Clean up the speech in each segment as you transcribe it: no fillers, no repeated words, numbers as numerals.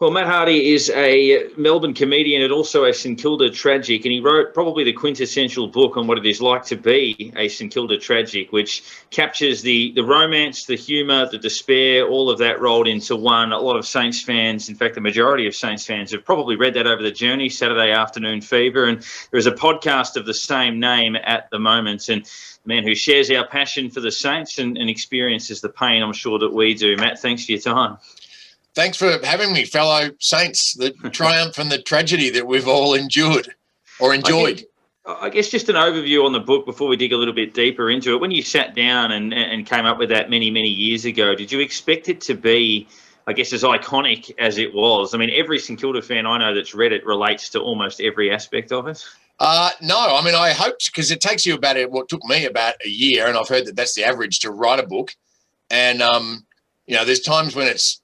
Well, Matt Hardy is a Melbourne comedian and also a St Kilda tragic, and he wrote probably the quintessential book on what it is like to be a St Kilda tragic, which captures the romance, the humour, the despair, all of that rolled into one. A lot of Saints fans, in fact, the majority of Saints fans have probably read that over the journey, Saturday Afternoon Fever, and there is a podcast of the same name at the moment. And the man who shares our passion for the Saints and experiences the pain, I'm sure, that we do. Matt, thanks for your time. Thanks for having me, fellow Saints, the triumph and the tragedy that we've all endured or enjoyed. I guess just an overview on the book before we dig a little bit deeper into it. When you sat down and came up with that many, many years ago, did you expect it to be, I guess, as iconic as it was? I mean, every St Kilda fan I know that's read it relates to almost every aspect of it. No, I mean, I hoped, because it takes you what took me about a year, and I've heard that that's the average to write a book. And, there's times when it's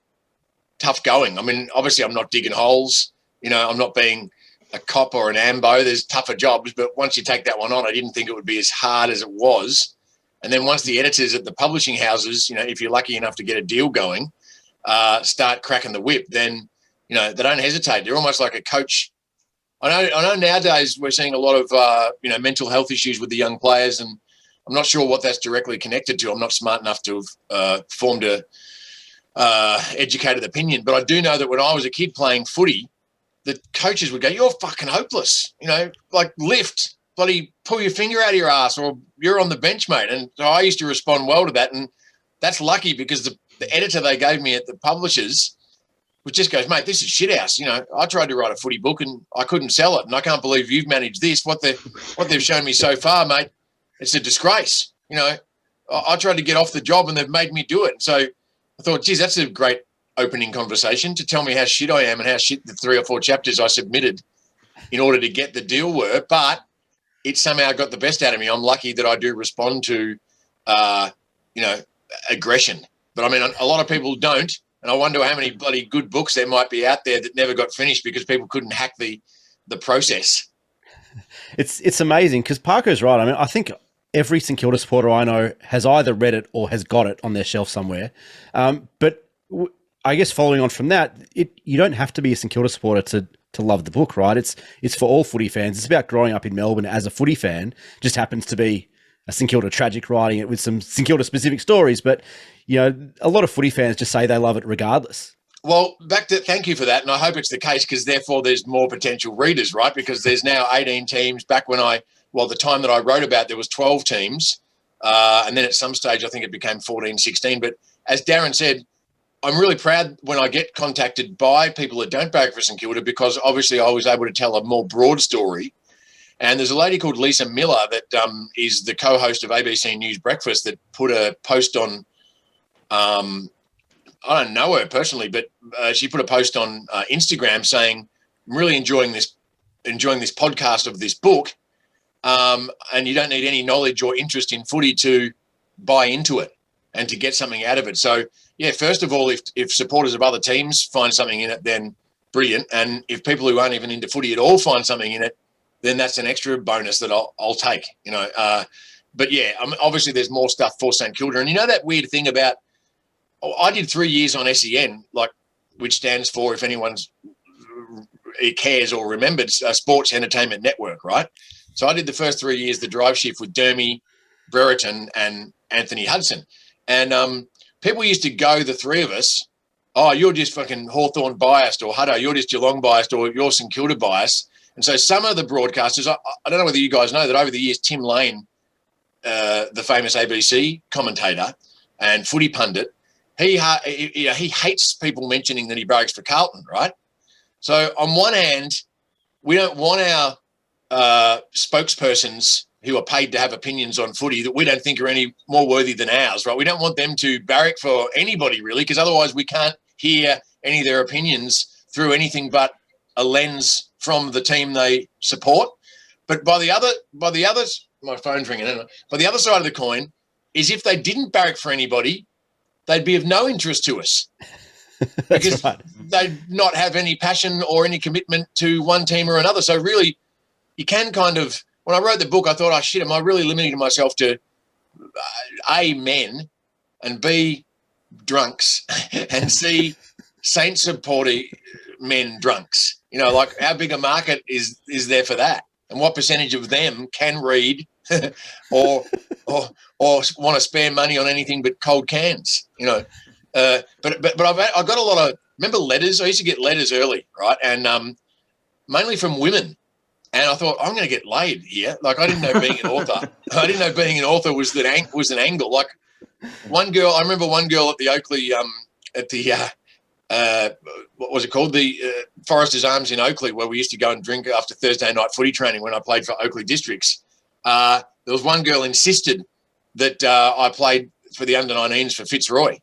tough going. I mean, obviously I'm not digging holes, I'm not being a cop or an ambo. There's tougher jobs, but once you take that one on, I didn't think it would be as hard as it was. And then once the editors at the publishing houses, if you're lucky enough to get a deal going, start cracking the whip, then, they don't hesitate. They're almost like a coach. I know nowadays we're seeing a lot of, mental health issues with the young players, and I'm not sure what that's directly connected to. I'm not smart enough to have formed a educated opinion, but I do know that when I was a kid playing footy, the coaches would go, "You're fucking hopeless, like lift, bloody pull your finger out of your ass, or you're on the bench, mate." And so I used to respond well to that, and that's lucky because the editor they gave me at the publishers would just goes, "Mate, this is shit house. I tried to write a footy book and I couldn't sell it, and I can't believe you've managed this. What they've shown me so far, mate, it's a disgrace. I tried to get off the job and they've made me do it." So I thought, geez, that's a great opening conversation to tell me how shit I am and how shit the 3 or 4 chapters I submitted in order to get the deal were. But it somehow got the best out of me. I'm lucky that I do respond to, aggression. But I mean, a lot of people don't. And I wonder how many bloody good books there might be out there that never got finished because people couldn't hack the process. It's amazing because Parker's right. I mean, I think every St Kilda supporter I know has either read it or has got it on their shelf somewhere. But I guess following on from that, you don't have to be a St Kilda supporter to love the book, right? It's for all footy fans. It's about growing up in Melbourne as a footy fan. Just happens to be a St Kilda tragic, writing it with some St Kilda specific stories. But, a lot of footy fans just say they love it regardless. Well, thank you for that. And I hope it's the case because therefore there's more potential readers, right? Because there's now 18 teams. Back when the time that I wrote about, there was 12 teams. And then at some stage, I think it became 14, 16. But as Darren said, I'm really proud when I get contacted by people that don't barrack for St Kilda because obviously I was able to tell a more broad story. And there's a lady called Lisa Miller that is the co-host of ABC News Breakfast that put a post on, I don't know her personally, but she put a post on Instagram saying, "I'm really enjoying this podcast of this book. And you don't need any knowledge or interest in footy to buy into it and to get something out of it." So, yeah, first of all, if supporters of other teams find something in it, then brilliant. And if people who aren't even into footy at all find something in it, then that's an extra bonus that I'll take, But, yeah, obviously there's more stuff for St Kilda. And that weird thing about I did 3 years on SEN, which stands for, if anyone's it cares or remembered, Sports Entertainment Network, right? So I did the first 3 years, the drive shift with Dermy, Brereton and Anthony Hudson. And people used to go, the three of us, "Oh, you're just fucking Hawthorn biased," or "Hutto, you're just Geelong biased," or "You're St Kilda biased." And so some of the broadcasters, I don't know whether you guys know that over the years, Tim Lane, the famous ABC commentator and footy pundit, he hates people mentioning that he barracks for Carlton, right? So on one hand, we don't want our spokespersons who are paid to have opinions on footy that we don't think are any more worthy than ours, right? We don't want them to barrack for anybody really, because otherwise we can't hear any of their opinions through anything but a lens from the team they support. But by the other, my phone's ringing. Anyway. By the other side of the coin is if they didn't barrack for anybody, they'd be of no interest to us because right. They'd not have any passion or any commitment to one team or another. So really, you can kind of, when I wrote the book, I thought, oh shit, am I really limiting myself to A, men, and B, drunks, and C, Saint supporter men drunks? You know, like how big a market is there for that? And what percentage of them can read or want to spare money on anything but cold cans? You know, but I've got a lot of, remember letters? I used to get letters early, right? And mainly from women. And I thought, I'm going to get laid here. Like, I didn't know being an author. I didn't know being an author was an angle. Like, I remember one girl at the Oakley, what was it called? The Foresters Arms in Oakley, where we used to go and drink after Thursday night footy training when I played for Oakley Districts. There was one girl insisted that I played for the under-19s for Fitzroy.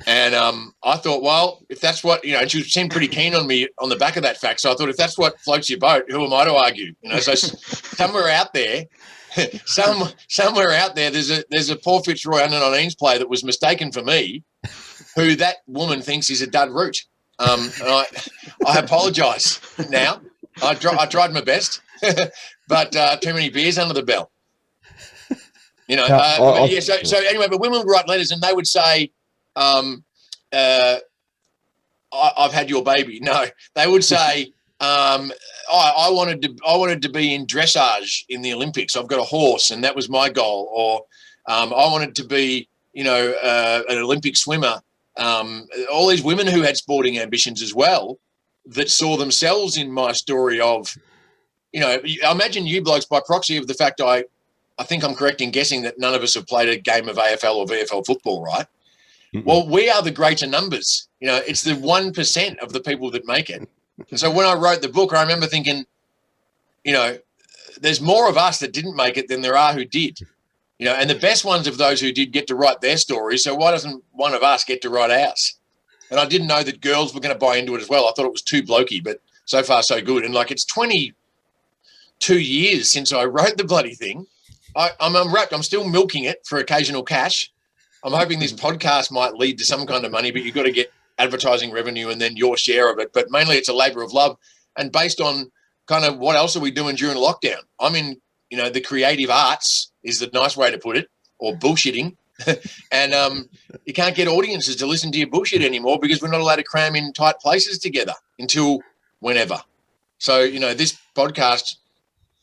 And I thought, well, if that's what, you know, and she seemed pretty keen on me on the back of that fact. So I thought, if that's what floats your boat, who am I to argue? You know, so somewhere out there, there's a poor Fitzroy under-19s player that was mistaken for me, who that woman thinks is a dud root. And I apologise now. I tried my best, but too many beers under the belt. You know, so anyway, but women would write letters and they would say, I've had your baby. No, they would say, I wanted to be in dressage in the Olympics. I've got a horse and that was my goal. Or I wanted to be, you know, an Olympic swimmer. All these women who had sporting ambitions as well that saw themselves in my story of, you know, I imagine you blokes by proxy of the fact I think I'm correct in guessing that none of us have played a game of AFL or VFL football, right? Mm-mm. Well, we are the greater numbers. You know, it's the 1% of the people that make it. And so when I wrote the book, I remember thinking, you know, there's more of us that didn't make it than there are who did. You know, and the best ones of those who did get to write their story. So why doesn't one of us get to write ours? And I didn't know that girls were going to buy into it as well. I thought it was too blokey, but so far so good. And like, it's 22 years since I wrote the bloody thing. I'm unwrapped. I'm still milking it for occasional cash. I'm hoping this podcast might lead to some kind of money, but you've got to get advertising revenue and then your share of it. But mainly it's a labour of love. And based on kind of what else are we doing during lockdown? I'm in, you know, the creative arts is the nice way to put it, or bullshitting. And you can't get audiences to listen to your bullshit anymore because we're not allowed to cram in tight places together until whenever. So, you know, this podcast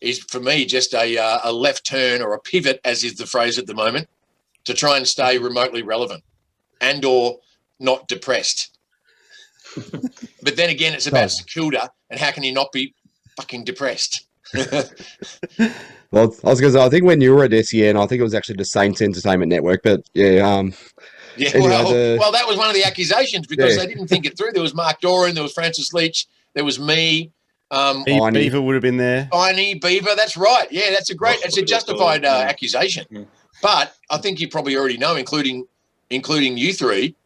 is for me just a left turn or a pivot, as is the phrase at the moment, to try and stay remotely relevant and or not depressed. But then again, it's about St Kilda and how can you not be fucking depressed? Well, I was going to say, I think when you were at SEN, I think it was actually the Saints Entertainment Network, but yeah. Anyway, well, that was one of the accusations because they didn't think it through. There was Mark Doran, there was Francis Leach, there was me. Beaver would have been there. Tiny Beaver, that's right. Yeah, it's a justified accusation. Yeah. But I think you probably already know, including you three,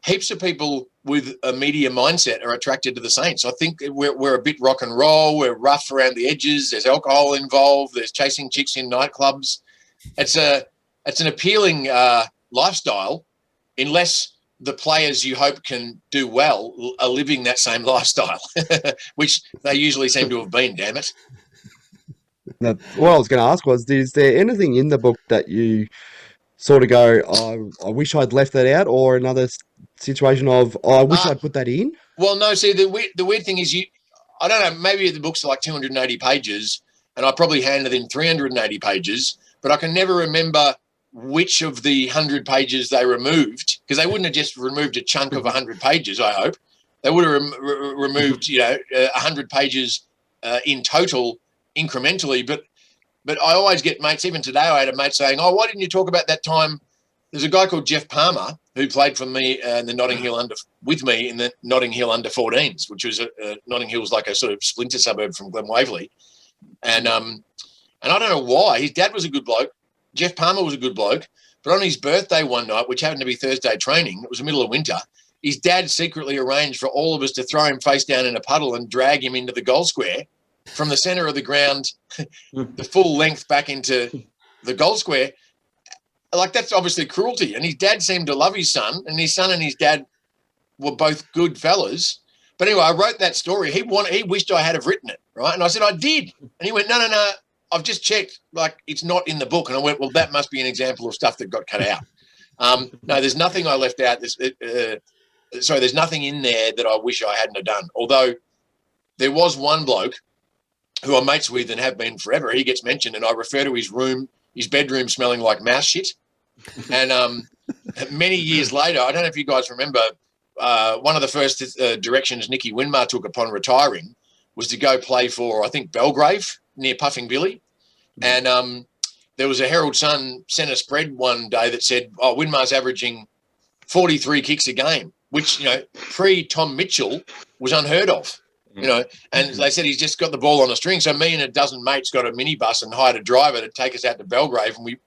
heaps of people with a media mindset are attracted to the Saints. I think we're a bit rock and roll. We're rough around the edges. There's alcohol involved. There's chasing chicks in nightclubs. It's an appealing lifestyle, unless the players you hope can do well are living that same lifestyle, which they usually seem to have been, damn it. Now, what I was going to ask was, is there anything in the book that you sort of go, I wish I'd left that out, or another situation of, I wish I'd put that in? Well, no, see, the weird thing is I don't know, maybe the books are like 280 pages and I probably handed in 380 pages, but I can never remember which of the 100 pages they removed, because they wouldn't have just removed a chunk of 100 pages, I hope. They would have removed, 100 pages in total incrementally. But I always get mates, even today I had a mate saying, why didn't you talk about that time? There's a guy called Jeff Palmer who played for me in the Notting Hill with me in the Notting Hill under 14s, which was Notting Hill was like a sort of splinter suburb from Glen Waverley. And I don't know why. His dad was a good bloke. Jeff Palmer was a good bloke, but on his birthday one night, which happened to be Thursday training, it was the middle of winter, his dad secretly arranged for all of us to throw him face down in a puddle and drag him into the goal square from the centre of the ground, the full length back into the goal square. Like, that's obviously cruelty. And his dad seemed to love his son, and his dad were both good fellas. But anyway, I wrote that story. He wished I had have written it, right? And I said, I did. And he went, no, I've just checked, like, it's not in the book. And I went, well, that must be an example of stuff that got cut out. No, there's nothing I left out. there's nothing in there that I wish I hadn't have done. Although there was one bloke who I'm mates with and have been forever. He gets mentioned, and I refer to his bedroom smelling like mouse shit. And many years later, I don't know if you guys remember, one of the first directions Nicky Winmar took upon retiring was to go play for, I think, Belgrave near Puffing Billy. And there was a Herald Sun centre spread one day that said, Winmar's averaging 43 kicks a game, which, pre-Tom Mitchell was unheard of. And they said he's just got the ball on a string. So me and a dozen mates got a minibus and hired a driver to take us out to Belgrave, and we,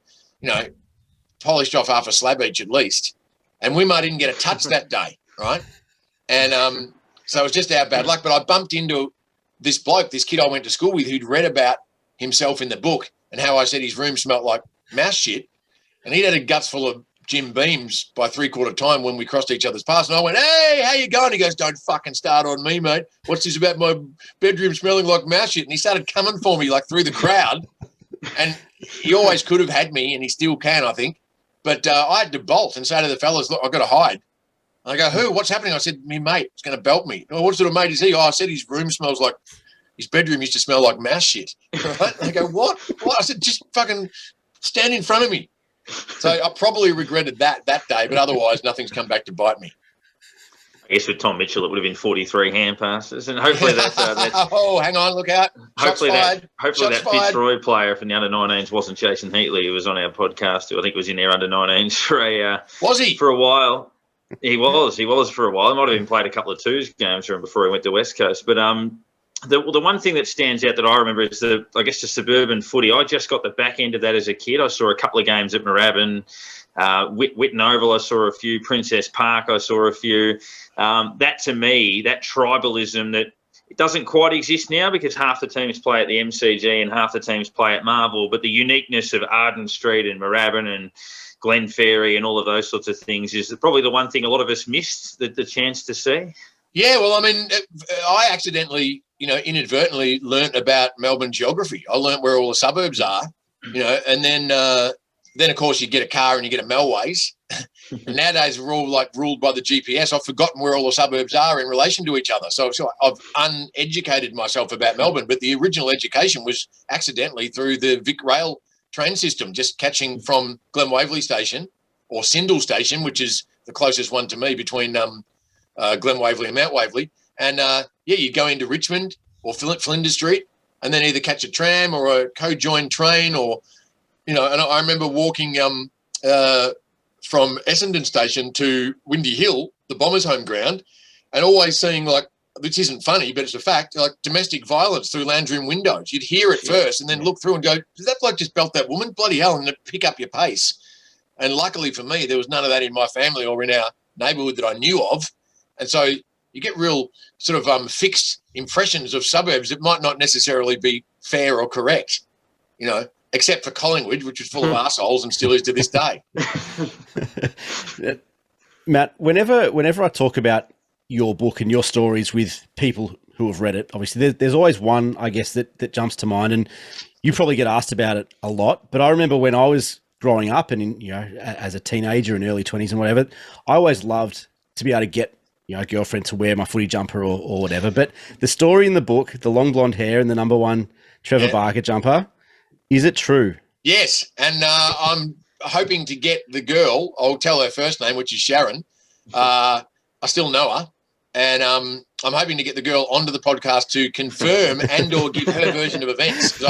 polished off half a slab each at least. And Wimar didn't get a touch that day, right? And so it was just our bad luck. But I bumped into this bloke, this kid I went to school with, who'd read about himself in the book and how I said his room smelt like mouse shit. And he'd had a guts full of Jim Beams by 3/4 time when we crossed each other's paths. And I went, "Hey, how you going?" He goes, "Don't fucking start on me, mate. What's this about my bedroom smelling like mouse shit?" And he started coming for me like through the crowd. And he always could have had me, and he still can, I think. But I had to bolt and say to the fellas, "Look, I've got to hide." And I go, "Who? What's happening?" I said, "Me mate, he's going to belt me." "Oh, what sort of mate is he?" "Oh, I said his room smells like, his bedroom used to smell like mouse shit." Right? And I go, "What?" I said, "Just fucking stand in front of me." So I probably regretted that day, but otherwise nothing's come back to bite me. I guess with Tom Mitchell, it would have been 43 hand passes, and hopefully that. Oh, hang on, look out! Hopefully Shots that fired. Fitzroy player from the under-19s wasn't Jason Heatley, who was on our podcast, who I think was in their under-19s for a while. He was for a while. He might have even played a couple of twos games for him before he went to West Coast, but The one thing that stands out that I remember is the suburban footy. I just got the back end of that as a kid. I saw a couple of games at Moorabbin, Whitten Oval. I saw a few. Princess Park. I saw a few. That to me, that tribalism that it doesn't quite exist now because half the teams play at the MCG and half the teams play at Marvel. But the uniqueness of Arden Street and Moorabbin and Glen Ferry and all of those sorts of things is probably the one thing a lot of us missed the chance to see. Yeah, well, I mean, I accidentally, inadvertently learnt about Melbourne geography. I learnt where all the suburbs are, and then of course you get a car and you get a Melways. And nowadays we're all like ruled by the GPS. I've forgotten where all the suburbs are in relation to each other. So I've uneducated myself about Melbourne, but the original education was accidentally through the Vic Rail train system, just catching from Glen Waverley Station or Sindel Station, which is the closest one to me between Glen Waverley and Mount Waverley. And, you go into Richmond or Flinders Street and then either catch a tram or a co-joined train or, and I remember walking from Essendon Station to Windy Hill, the Bombers' home ground, and always seeing, like, which isn't funny, but it's a fact, like domestic violence through lounge room windows. You'd hear it first and then look through and go, "Does that bloke just belt that woman? Bloody hell," and pick up your pace. And luckily for me, there was none of that in my family or in our neighbourhood that I knew of. And so you get real sort of fixed impressions of suburbs that might not necessarily be fair or correct, except for Collingwood, which was full of arseholes and still is to this day. Matt, whenever I talk about your book and your stories with people who have read it, obviously there's always one, I guess, that jumps to mind, and you probably get asked about it a lot. But I remember when I was growing up and, as a teenager in early 20s and whatever, I always loved to be able to get a girlfriend to wear my footy jumper or whatever. But the story in the book, the long blonde hair and the number 1 Trevor Barker jumper, is it true? Yes. And I'm hoping to get the girl, I'll tell her first name, which is Sharon. I still know her. And I'm hoping to get the girl onto the podcast to confirm and or give her version of events. Because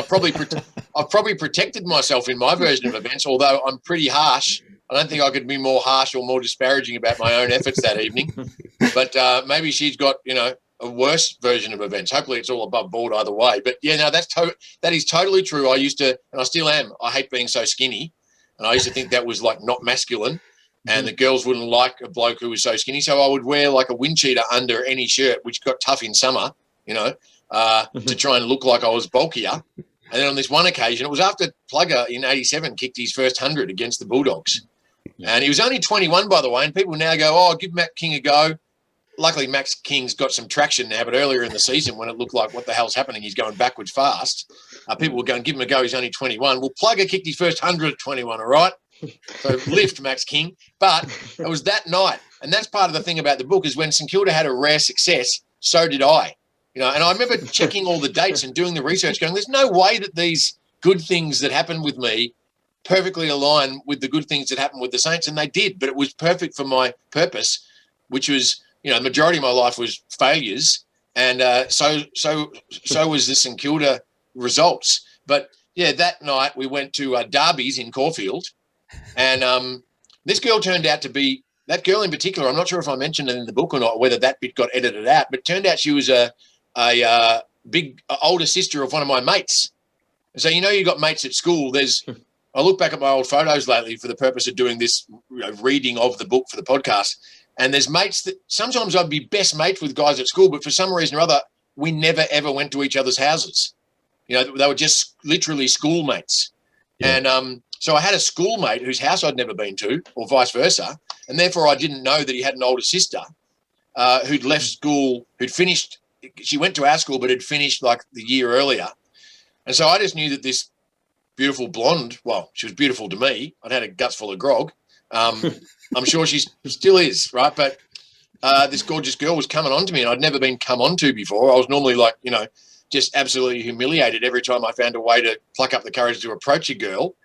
I've probably protected myself in my version of events, although I'm pretty harsh. I don't think I could be more harsh or more disparaging about my own efforts that evening. But maybe she's got, a worse version of events. Hopefully it's all above board either way. But, that is totally true. I used to, and I still am, I hate being so skinny. And I used to think that was, like, not masculine. And the girls wouldn't like a bloke who was so skinny. So I would wear, like, a wind cheater under any shirt, which got tough in summer, to try and look like I was bulkier. And then on this one occasion, it was after Plugger in 87 kicked his first 100 against the Bulldogs. And he was only 21, by the way, and people now go, "Oh, give Matt King a go." Luckily, Max King's got some traction now, but earlier in the season when it looked like what the hell's happening, he's going backwards fast, people were going, "Give him a go, he's only 21. Well, Plugger kicked his first 100 at 21, all right? So lift, Max King. But it was that night And that's part of the thing about the book is when St Kilda had a rare success, so did I. And I remember checking all the dates and doing the research going, there's no way that these good things that happened with me perfectly align with the good things that happened with the Saints. And they did, but it was perfect for my purpose, which was, the majority of my life was failures. And so was the St Kilda results. But, yeah, that night we went to Derby's in Caulfield. And this girl turned out to be, that girl in particular, I'm not sure if I mentioned it in the book or not, whether that bit got edited out, but it turned out she was a big older sister of one of my mates. And so, you got mates at school. I look back at my old photos lately for the purpose of doing this reading of the book for the podcast. And there's mates that sometimes I'd be best mates with guys at school, but for some reason or other, we never, ever went to each other's houses. They were just literally schoolmates. Yeah. And so I had a schoolmate whose house I'd never been to, or vice versa. And therefore I didn't know that he had an older sister who'd left school, who'd finished. She went to our school, but had finished like the year earlier. And so I just knew that this beautiful blonde, well, she was beautiful to me. I'd had a guts full of grog. I'm sure she still is, right? But this gorgeous girl was coming on to me, and I'd never been come on to before. I was normally like, just absolutely humiliated every time I found a way to pluck up the courage to approach a girl.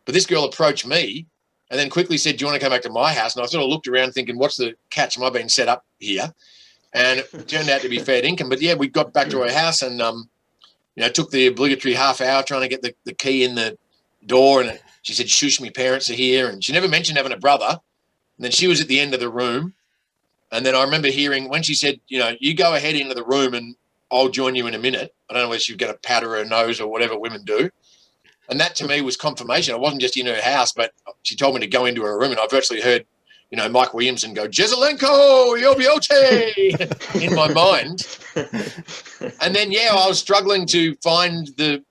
But this girl approached me and then quickly said, do you want to come back to my house? And I sort of looked around thinking, what's the catch? Am I being set up here? And it turned out to be fair income. But, yeah, we got back to her house and, took the obligatory half hour trying to get the key in the door. And she said, shush, me parents are here. And she never mentioned having a brother. And then she was at the end of the room. And then I remember hearing when she said, you go ahead into the room and I'll join you in a minute. I don't know whether she was going to powder her nose or whatever women do. And that to me was confirmation. I wasn't just in her house, but she told me to go into her room. And I virtually heard, Mike Williamson go, Jezelenko, Yobiote, in my mind. And then, I was struggling to find the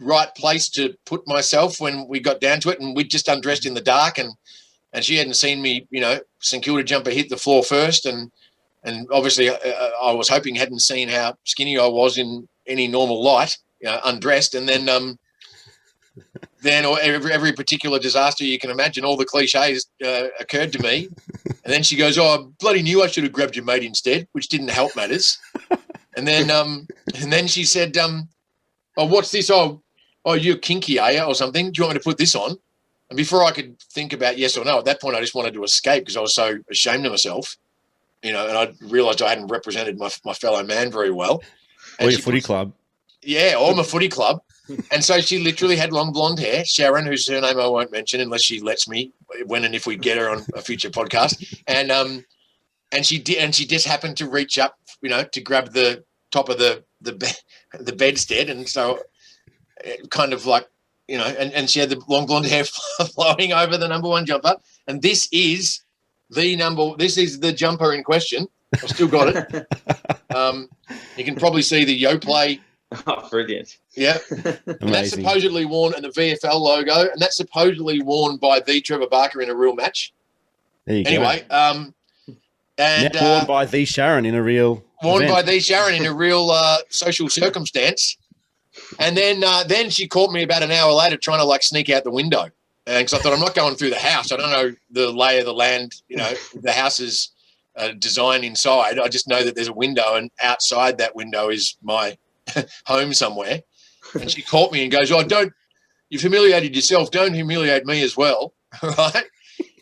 right place to put myself when we got down to it. And we'd just undressed in the dark and she hadn't seen me, St Kilda jumper hit the floor first. And obviously I was hoping hadn't seen how skinny I was in any normal light, undressed. And then every particular disaster you can imagine, all the cliches occurred to me. And then she goes, oh, I bloody knew I should have grabbed your mate instead, which didn't help matters. And then she said, oh, what's this? Oh, you're kinky, are you, or something? Do you want me to put this on? And before I could think about yes or no, at that point I just wanted to escape because I was so ashamed of myself, and I realised I hadn't represented my fellow man very well. Or your footy club. Yeah, or my footy club. And so she literally had long blonde hair, Sharon, whose surname I won't mention unless she lets me, when and if we get her on a future podcast. And she did, and she just happened to reach up, to grab the top of the bedstead, and so it kind of like, and she had the long blonde hair flowing over the number one jumper. And this is the jumper in question. I've still got it. You can probably see the Yoplait. Oh, brilliant. Yeah. And that's supposedly worn, and the VFL logo, and that's supposedly worn by the Trevor Barker in a real match. There you go. And worn by the Sharon in a real social circumstance. And then she caught me about an hour later trying to like sneak out the window. And because I thought, I'm not going through the house. I don't know the lay of the land, the house's design inside. I just know that there's a window, and outside that window is my home somewhere. And she caught me and goes, oh, you've humiliated yourself. Don't humiliate me as well. Right?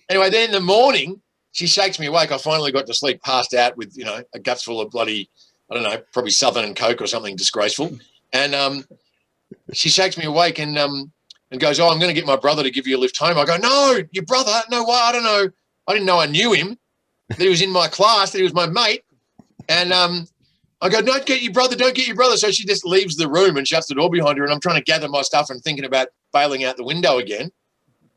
Anyway, then in the morning, she shakes me awake. I finally got to sleep, passed out with, a guts full of bloody, I don't know, probably Southern and Coke or something disgraceful. And she shakes me awake and goes, oh, I'm going to get my brother to give you a lift home. I go, no, your brother? No, why? I don't know. I didn't know I knew him, that he was in my class, that he was my mate. And I go, don't get your brother. So she just leaves the room and shuts the door behind her, and I'm trying to gather my stuff and thinking about bailing out the window again.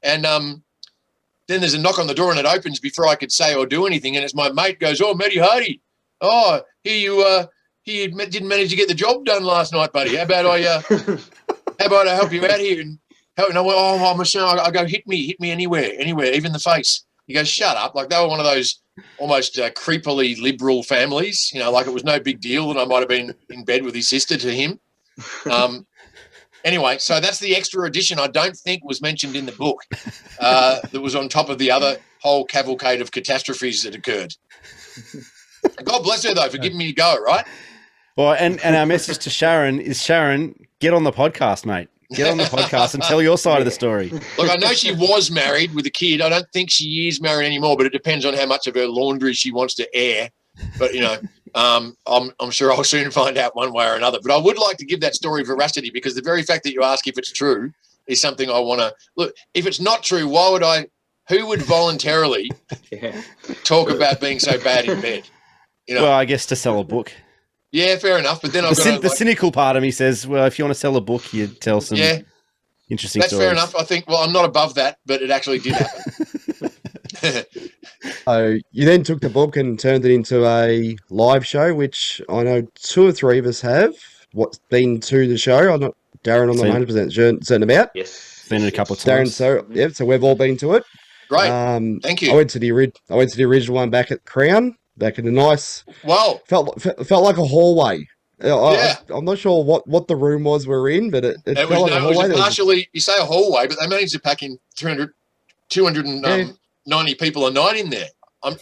And then there's a knock on the door, and it opens before I could say or do anything, and it's my mate goes, oh, Matty Hardy. Oh, here you didn't manage to get the job done last night, buddy. How about I help you out here and help? And I went, oh, I'm ashamed. I go, hit me anywhere, even the face. He goes, shut up. Like they were one of those almost creepily liberal families, like it was no big deal that I might have been in bed with his sister to him. Anyway, so that's the extra edition I don't think was mentioned in the book that was on top of the other whole cavalcade of catastrophes that occurred. God bless her, though, for giving me a go, right? Well, and our message to Sharon is, Sharon, get on the podcast, mate. Get on the podcast and tell your side of the story. Look, I know she was married with a kid. I don't think she is married anymore, but it depends on how much of her laundry she wants to air. But, I'm sure I'll soon find out one way or another. But I would like to give that story veracity, because the very fact that you ask if it's true is something I want to – look, if it's not true, who would voluntarily talk about being so bad in bed? Well, I guess to sell a book. Yeah, fair enough. But then the cynical part of me says, well, if you want to sell a book, you tell some interesting that's stories. Fair enough. I think, well, I'm not above that, but it actually did happen. So you then took the book and turned it into a live show, which I know 2 or 3 of us have been to the show. I'm not Darren. I'm not 100% certain about. Yes, been it a couple of times. Darren, so we've all been to it. Great. Thank you. I went to the original one back at Crown, back in a nice. Wow. Felt like a hallway. I'm not sure what the room was we're in, but it felt like a hallway. It was partially, you say a hallway, but they managed to pack in 290 people a night in there. But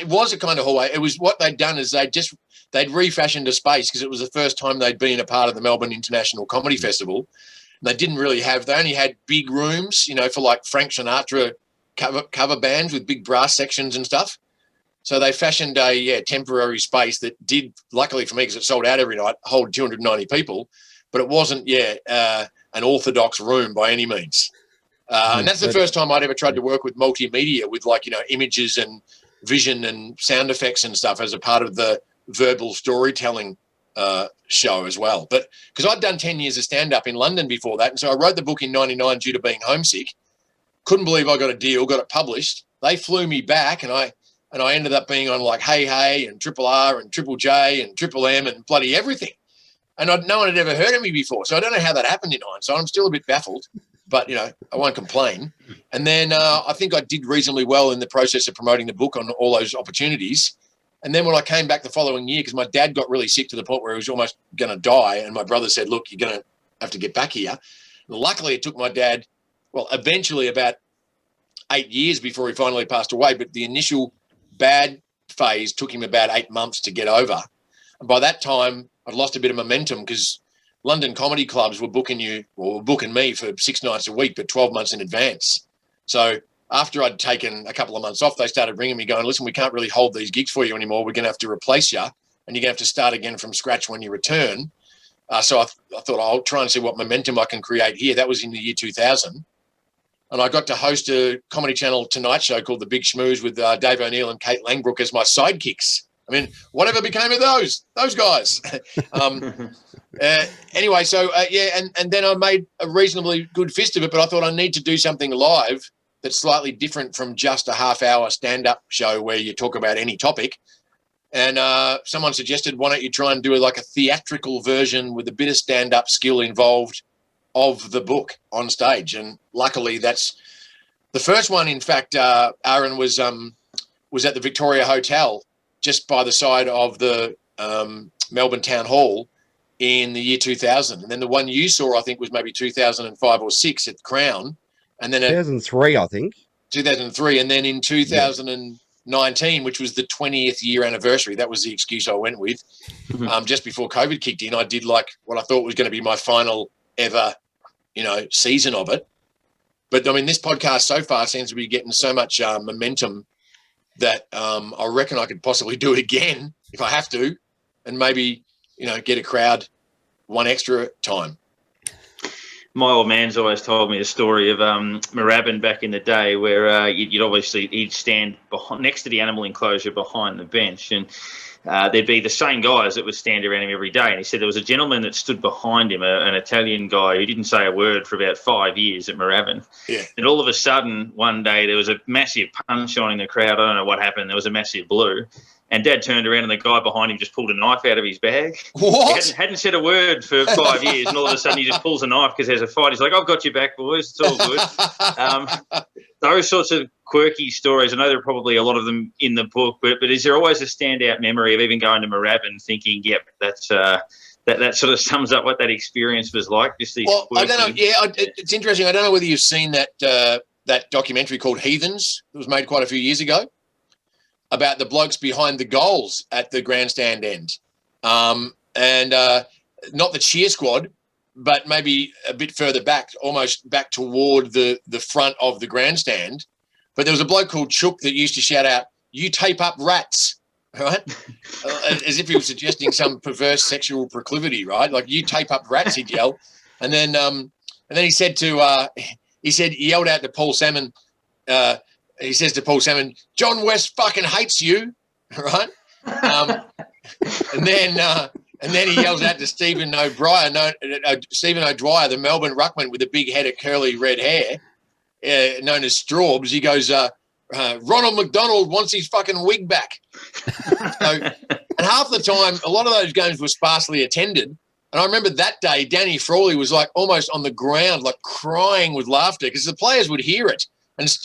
it was a kind of hallway. It was what they'd done is they'd refashioned a space, because it was the first time they'd been a part of the Melbourne International Comedy Festival. And they only had big rooms, for like Frank Sinatra cover bands with big brass sections and stuff. So they fashioned a temporary space that did, luckily for me, because it sold out every night, hold 290 people, but it wasn't an orthodox room by any means. And that's the first time I'd ever tried to work with multimedia, with images and vision and sound effects and stuff as a part of the verbal storytelling show as well. But because I'd done 10 years of stand-up in London before that, and so I wrote the book in 99 due to being homesick. Couldn't believe I got a deal, got it published. They flew me back, and I ended up being on like Hey Hey and Triple R and Triple J and Triple M and bloody everything. And no one had ever heard of me before, so I don't know how that happened in hindsight. I'm still a bit baffled, but, I won't complain. And then I think I did reasonably well in the process of promoting the book on all those opportunities. And then when I came back the following year, because my dad got really sick to the point where he was almost going to die, and my brother said, look, you're going to have to get back here. And luckily, it took my dad, eventually about 8 years before he finally passed away, but the initial bad phase took him about 8 months to get over. And by that time, I'd lost a bit of momentum, because London comedy clubs were booking me for 6 nights a week, but 12 months in advance. So after I'd taken a couple of months off, they started ringing me going, listen, we can't really hold these gigs for you anymore. We're going to have to replace you, and you're going to have to start again from scratch when you return. So I thought I'll try and see what momentum I can create here. That was in the year 2000. And I got to host a Comedy Channel Tonight show called The Big Schmooze with Dave O'Neill and Kate Langbrook as my sidekicks. I mean, whatever became of those guys? Anyway, so, and then I made a reasonably good fist of it, but I thought I need to do something live that's slightly different from just a half-hour stand-up show where you talk about any topic. And someone suggested, why don't you try and do a theatrical version with a bit of stand-up skill involved of the book on stage. And luckily that's the first one. In fact, Aaron was at the Victoria Hotel just by the side of the Melbourne Town Hall in the year 2000. And then the one you saw, I think, was maybe 2005 or 6 at Crown. And then 2003, I think. 2003. And then in 2019, which was the 20th year anniversary, that was the excuse I went with, just before COVID kicked in, I did what I thought was going to be my final ever, season of it. But I mean, this podcast so far seems to be getting so much momentum that I reckon I could possibly do it again if I have to, and maybe, get a crowd one extra time. My old man's always told me a story of Moorabbin back in the day, where he'd stand next to the animal enclosure behind the bench, and there'd be the same guys that would stand around him every day. And he said there was a gentleman that stood behind him, an Italian guy who didn't say a word for about 5 years at Moorabbin. Yeah. And all of a sudden, one day, there was a massive punch on in the crowd. I don't know what happened. There was a massive blue. And Dad turned around and the guy behind him just pulled a knife out of his bag. What? He hadn't said a word for 5 years, and all of a sudden he just pulls a knife because there's a fight. He's like, I've got your back, boys. It's all good. Those sorts of quirky stories, I know there are probably a lot of them in the book, but is there always a standout memory of even going to Moorabbin thinking, yep, that's that sort of sums up what that experience was like. Just these. Well, I don't know. quirky- Yeah, it's interesting. I don't know whether you've seen that documentary called Heathens. It was made quite a few years ago about the blokes behind the goals at the grandstand end, and not the cheer squad, but maybe a bit further back, almost back toward the front of the grandstand. But there was a bloke called Chook that used to shout out, "You tape up rats," right? As if he was suggesting some perverse sexual proclivity, right? Like, "You tape up rats," he'd yell. And then he said he yelled out to Paul Salmon, he says to Paul Salmon, "John West fucking hates you," right? And then he yells out to Stephen O'Dwyer, the Melbourne ruckman with a big head of curly red hair, known as Straubs. He goes, "Ronald McDonald wants his fucking wig back." And half the time, a lot of those games were sparsely attended. And I remember that day, Danny Frawley was like almost on the ground, like crying with laughter because the players would hear it. And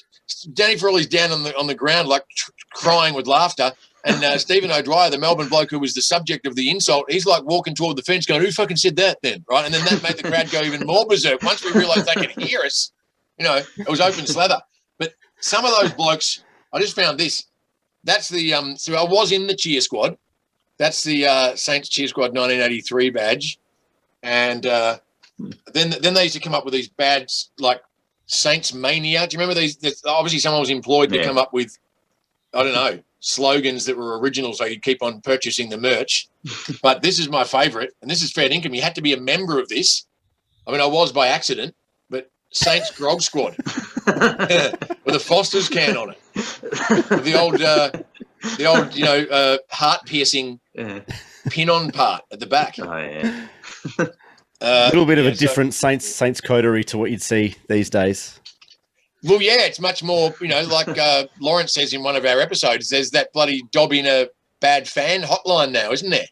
Danny Frawley's down on the ground, like crying with laughter. And Stephen O'Dwyer, the Melbourne bloke who was the subject of the insult, he's like walking toward the fence going, "Who fucking said that then?" Right? And then that made the crowd go even more berserk. Once we realised they could hear us, it was open slather. But some of those blokes, I just found this. That's the so I was in the cheer squad. That's the Saints Cheer Squad 1983 badge. And then they used to come up with these badges like Saints Mania. Do you remember these? Obviously, someone was employed to come up with, I don't know, slogans that were original so you'd keep on purchasing the merch. But this is my favourite, and this is fair income. You had to be a member of this. I mean, I was by accident, but Saints Grog Squad with a Foster's can on it. With the old heart-piercing pin-on part at the back. Oh, yeah. A little bit of a different Saints coterie to what you'd see these days. Well, yeah, it's much more, like Lawrence says in one of our episodes, there's that bloody dob in a bad fan hotline now, isn't there?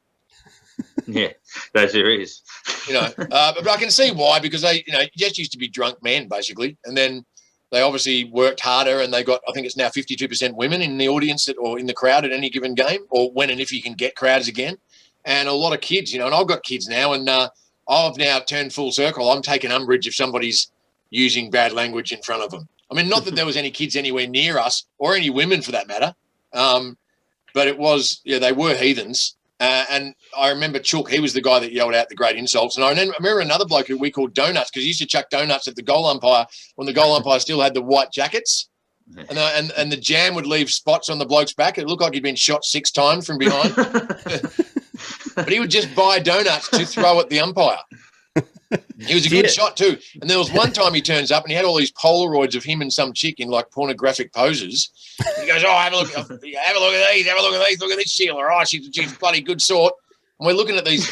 Yeah, there is. But I can see why, because they, just used to be drunk men, basically. And then they obviously worked harder and they got, I think it's now 52% women in the audience or in the crowd at any given game, or when and if you can get crowds again. And a lot of kids, and I've got kids now, and I've now turned full circle. I'm taking umbrage if somebody's using bad language in front of them. I mean, not that there was any kids anywhere near us or any women for that matter, but it was, they were heathens. And I remember Chook, he was the guy that yelled out the great insults. And I remember another bloke who we called Donuts, because he used to chuck donuts at the goal umpire when the goal umpire still had the white jackets. And the jam would leave spots on the bloke's back. It looked like he'd been shot 6 times from behind. But he would just buy donuts to throw at the umpire. He was a good shot too. And there was one time he turns up and he had all these Polaroids of him and some chick in like pornographic poses. He goes, "Oh, have a look at these. Have a look at this Sheila. Oh, she's a bloody good sort." And we're looking at these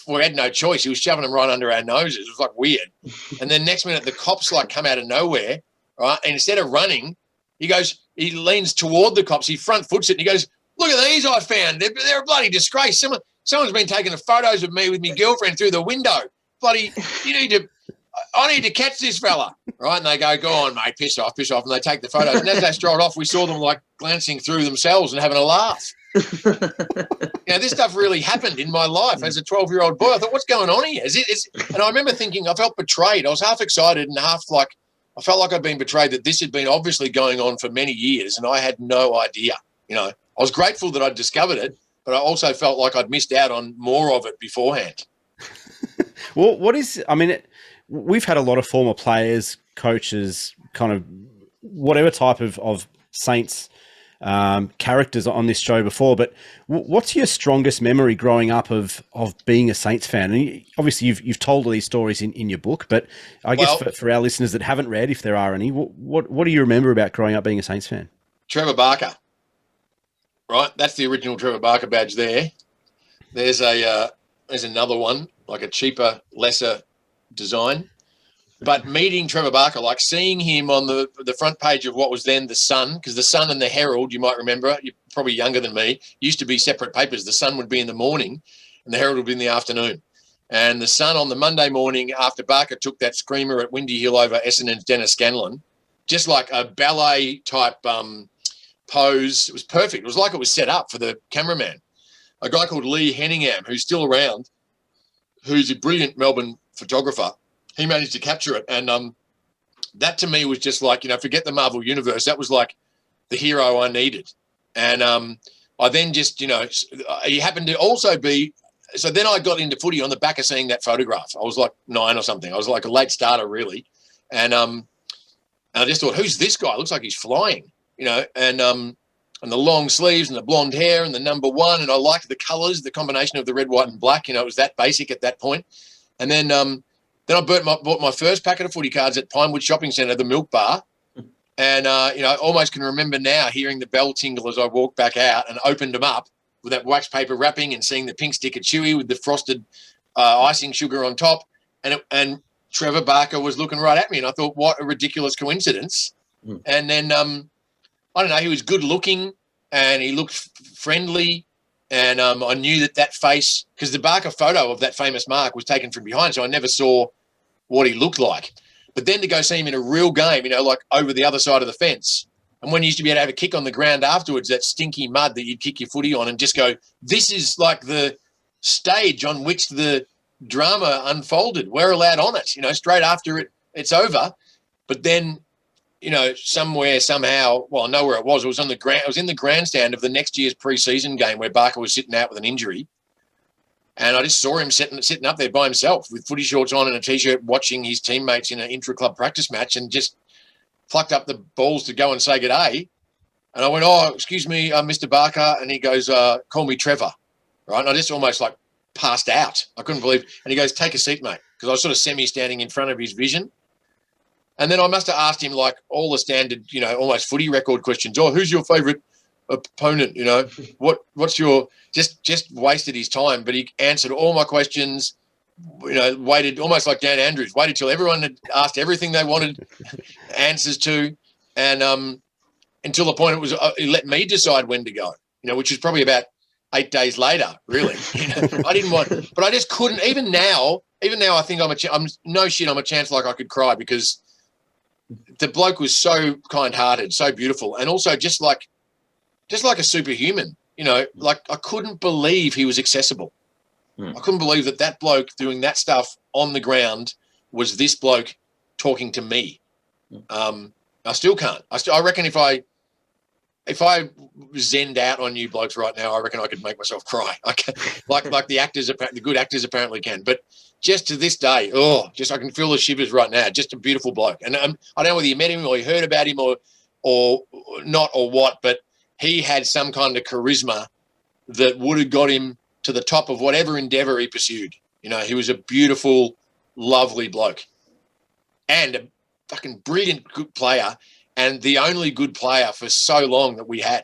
we had no choice. He was shoving them right under our noses. It was like weird. And then next minute the cops like come out of nowhere, right? And instead of running, he leans toward the cops. He front foots it and he goes, "Look at these I found. They're a bloody disgrace. Someone's been taking the photos of me with my girlfriend through the window. Bloody, I need to catch this fella." Right? And they go on, mate, piss off. And they take the photos. And as they strolled off, we saw them like glancing through themselves and having a laugh. This stuff really happened in my life as a 12-year-old boy. I thought, what's going on here? And I remember thinking, I felt betrayed. I was half excited and half like, I felt like I'd been betrayed that this had been obviously going on for many years and I had no idea. I was grateful that I'd discovered it, but I also felt like I'd missed out on more of it beforehand. Well, we've had a lot of former players, coaches, kind of whatever type of Saints characters on this show before, but what's your strongest memory growing up of being a Saints fan? And obviously you've told all these stories in your book, but I guess for our listeners that haven't read, if there are any, what do you remember about growing up being a Saints fan? Trevor Barker. Right, that's the original Trevor Barker badge there. There's another one, like a cheaper, lesser design. But meeting Trevor Barker, like seeing him on the front page of what was then The Sun, because The Sun and The Herald, you might remember, you're probably younger than me, used to be separate papers. The Sun would be in the morning and The Herald would be in the afternoon. And The Sun on the Monday morning after Barker took that screamer at Windy Hill over Essendon's Dennis Scanlon, just like a ballet type pose. It was perfect. It was like it was set up for the cameraman. a guy called Lee Henningham, who's still around, who's a brilliant Melbourne photographer. He managed to capture it. And that to me was just like, forget the Marvel Universe. That was like the hero I needed. And I then just, he happened to also be, so then I got into footy on the back of seeing that photograph. I was like 9 or something. I was like a late starter, really. And I just thought, who's this guy? Looks like he's flying, and the long sleeves and the blonde hair and the number 1. And I liked the colours, the combination of the red, white and black. It was that basic at that point. And then I bought my first packet of footy cards at Pinewood Shopping Centre, the Milk Bar. And, I almost can remember now hearing the bell tingle as I walked back out and opened them up with that wax paper wrapping and seeing the pink sticker Chewy with the frosted icing sugar on top. And Trevor Barker was looking right at me. And I thought, what a ridiculous coincidence. And then, I don't know, he was good looking and he looked friendly. And I knew that face, because the Barker photo of that famous mark was taken from behind, so I never saw what he looked like. But then to go see him in a real game, like over the other side of the fence, and when you used to be able to have a kick on the ground afterwards, that stinky mud that you'd kick your footy on, and just go, this is like the stage on which the drama unfolded. We're allowed on it, straight after it's over. But then, somewhere, somehow, well, I know where it was. It was on the ground. It was in the grandstand of the next year's pre-season game where Barker was sitting out with an injury. And I just saw him sitting up there by himself with footy shorts on and a T-shirt watching his teammates in an intra-club practice match, and just plucked up the balls to go and say good day. And I went, oh, excuse me, Mr. Barker. And he goes, call me Trevor. Right. And I just almost like passed out. I couldn't believe. And he goes, take a seat, mate. Because I was sort of semi-standing in front of his vision. And then I must have asked him like all the standard, almost footy record questions. Oh, who's your favourite opponent? What's your, just wasted his time. But he answered all my questions, waited almost like Dan Andrews, waited till everyone had asked everything they wanted answers to. And until the point it was, he let me decide when to go, which was probably about 8 days later, really. I didn't want, but I just couldn't, even now, I think I'm a chance like I could cry, because the bloke was so kind-hearted, so beautiful, and also just like a superhuman, like I couldn't believe he was accessible. I couldn't believe that bloke doing that stuff on the ground was this bloke talking to me. I still can't. I reckon if I zenned out on you blokes right now, I reckon I could make myself cry. I can, like the good actors apparently can. But just to this day, I can feel the shivers right now. Just a beautiful bloke. And I don't know whether you met him or you heard about him or not or what, but he had some kind of charisma that would have got him to the top of whatever endeavour he pursued. He was a beautiful, lovely bloke and a fucking brilliant good player, and the only good player for so long that we had.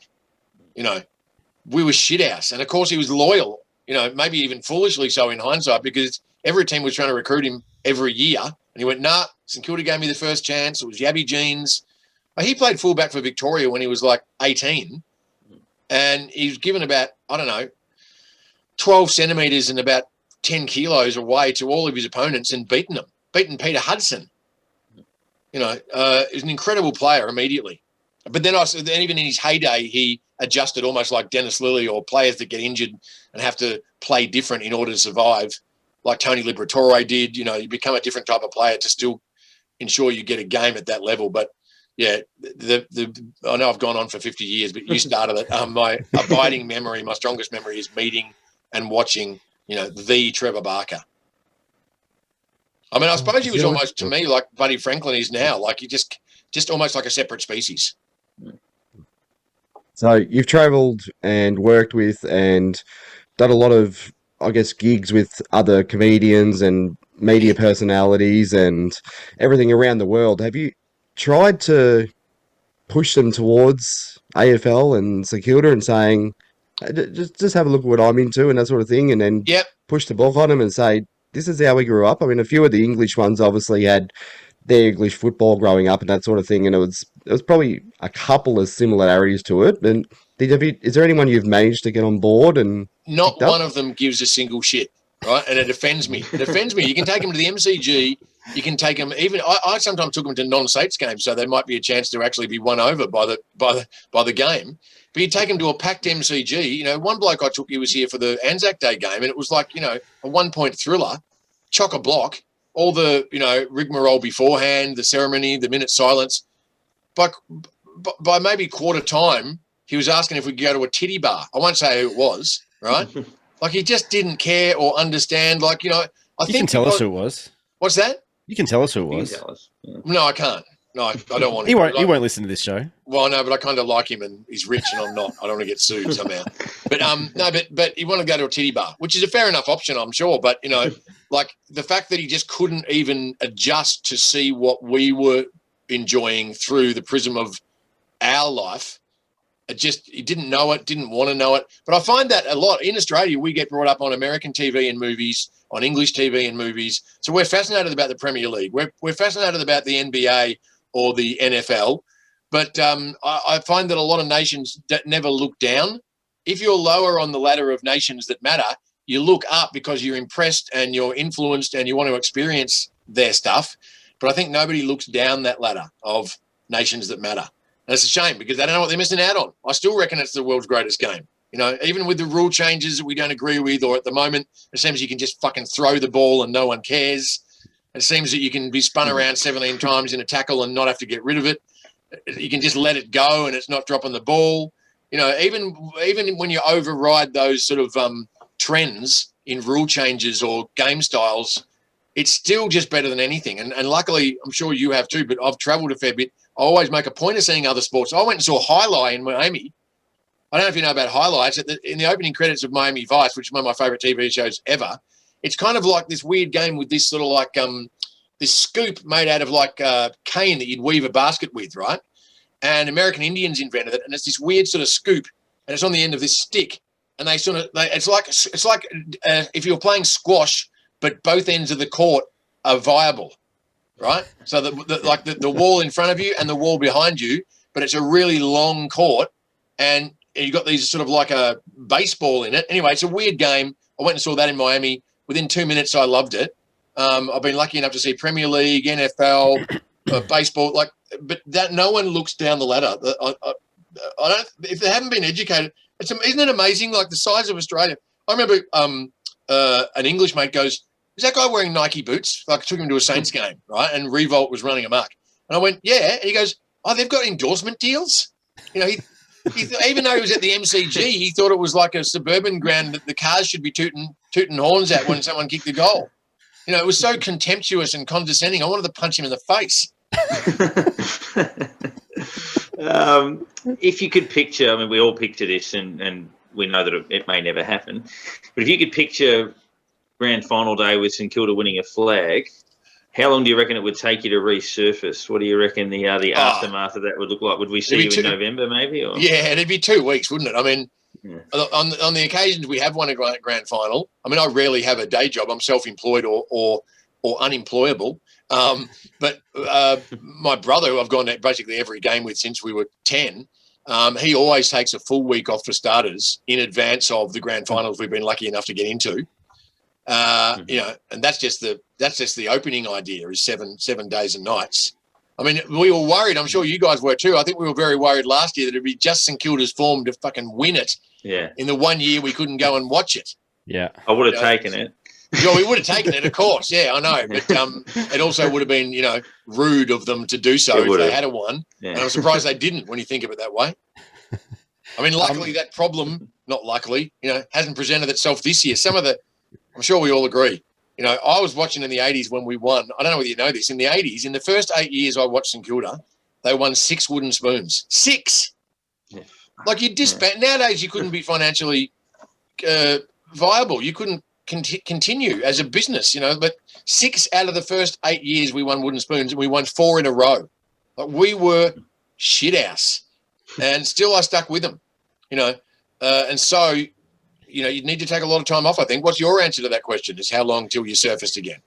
We were shithouse. And, of course, he was loyal, maybe even foolishly so in hindsight, because every team was trying to recruit him every year. And he went, nah, St Kilda gave me the first chance. It was Yabby Jeans. He played fullback for Victoria when he was like 18, and he was given about, 12 centimetres and about 10 kilos away to all of his opponents and beaten Peter Hudson. He was an incredible player immediately. But then even in his heyday, he adjusted almost like Dennis Lilly or players that get injured and have to play different in order to survive, like Tony Liberatore did. You become a different type of player to still ensure you get a game at that level. But yeah, I know I've gone on for 50 years, but you started it. My abiding memory, my strongest memory is meeting and watching, the Trevor Barker. I mean, I suppose he was almost to me like Buddy Franklin is now, like he just almost like a separate species. So you've travelled and worked with and done a lot of, I guess, gigs with other comedians and media personalities and everything around the world. Have you tried to push them towards AFL and St Kilda and saying, just have a look at what I'm into and that sort of thing, and then push the block on them and say, this is how we grew up? I mean, a few of the English ones obviously had their English football growing up and that sort of thing, and it was probably a couple of similarities to it. And is there anyone you've managed to get on board? And not one of them gives a single shit, right? And it offends me. You can take them to the MCG. You can take them even. I sometimes took them to non-Saints games, so there might be a chance to actually be won over by the game. But you take them to a packed MCG. One bloke I took, he was here for the Anzac Day game, and it was like, a 1-point thriller, chock-a-block, all the, rigmarole beforehand, the ceremony, the minute silence. But by maybe quarter time, he was asking if we could go to a titty bar. I won't say who it was, right? Like, he just didn't care or understand. Like, I think you can tell us who it was. What's that? You can tell us who it was. You can tell us. Yeah. No, I can't. No, I don't want to. He won't listen to this show. Well, no, but I kind of like him, and he's rich, and I'm not. I don't want to get sued somehow. But no, but he wanted to go to a titty bar, which is a fair enough option, I'm sure. But like the fact that he just couldn't even adjust to see what we were enjoying through the prism of our life. He didn't know it, didn't want to know it. But I find that a lot in Australia. We get brought up on American TV and movies, on English TV and movies. So we're fascinated about the Premier League. We're fascinated about the NBA or the NFL. But I find that a lot of nations never look down. If you're lower on the ladder of nations that matter, you look up because you're impressed and you're influenced and you want to experience their stuff. But I think nobody looks down that ladder of nations that matter. And it's a shame because they don't know what they're missing out on. I still reckon it's the world's greatest game. Even with the rule changes that we don't agree with, or at the moment, it seems you can just fucking throw the ball and no one cares. It seems that you can be spun around 17 times in a tackle and not have to get rid of it. You can just let it go and it's not dropping the ball. Even when you override those sort of trends in rule changes or game styles, it's still just better than anything. And luckily, I'm sure you have too, but I've travelled a fair bit. I always make a point of seeing other sports. I went and saw Highlight in Miami. I don't know if you know about Highlights. In the opening credits of Miami Vice, which is one of my favourite TV shows ever, it's kind of like this weird game with this sort of like this scoop made out of like cane that you'd weave a basket with, right? And American Indians invented it, and it's this weird sort of scoop, and it's on the end of this stick. And it's like if you're playing squash, but both ends of the court are viable, right? So the wall in front of you and the wall behind you, but it's a really long court, and you got these sort of like a baseball in it. Anyway, it's a weird game. I went and saw that in Miami. Within 2 minutes, I loved it. I've been lucky enough to see Premier League, NFL, baseball, but that no one looks down the ladder. I don't. If they haven't been educated, isn't it amazing? Like the size of Australia. I remember an English mate goes, "Is that guy wearing Nike boots?" Like I took him to a Saints game, right? And Revolt was running amok, and I went, "Yeah." And he goes, "Oh, they've got endorsement deals." He even though he was at the MCG, he thought it was like a suburban ground that the cars should be tooting horns at when someone kicked the goal. It was so contemptuous and condescending. I wanted to punch him in the face. If you could picture, I mean, we all picture this, and we know that it may never happen, but if you could picture grand final day with St Kilda winning a flag, how long do you reckon it would take you to resurface? What do you reckon the aftermath of that would look like? Would we see you in November maybe? Or? Yeah, it'd be 2 weeks, wouldn't it? I mean, on the occasions we have won a grand final, I mean, I rarely have a day job. I'm self-employed or unemployable. But my brother, who I've gone to basically every game with since we were 10, he always takes a full week off for starters in advance of the grand finals we've been lucky enough to get into. And that's just the opening idea is seven days and nights. I mean, we were worried. I'm sure you guys were too. I think we were very worried last year that it'd be just St Kilda's form to fucking win it. Yeah. In the 1 year we couldn't go and watch it. Yeah. I would have taken it. Yeah, we would have taken it, of course. Yeah, I know. But it also would have been, rude of them to do so if they had won. Yeah. And I'm surprised they didn't when you think of it that way. I mean, luckily that problem, not luckily, hasn't presented itself this year. I'm sure we all agree. I was watching in the 80s when we won. I don't know whether you know this. In the 80s, in the first 8 years I watched St Kilda, they won 6 wooden spoons. 6! Yeah. Like you disband. Yeah. Nowadays you couldn't be financially viable. You couldn't continue as a business, but 6 out of the first 8 years we won wooden spoons, and we won 4 in a row. Like we were shit house, and still I stuck with them, and so you need to take a lot of time off. I think. What's your answer to that question? Is how long till you surfaced again?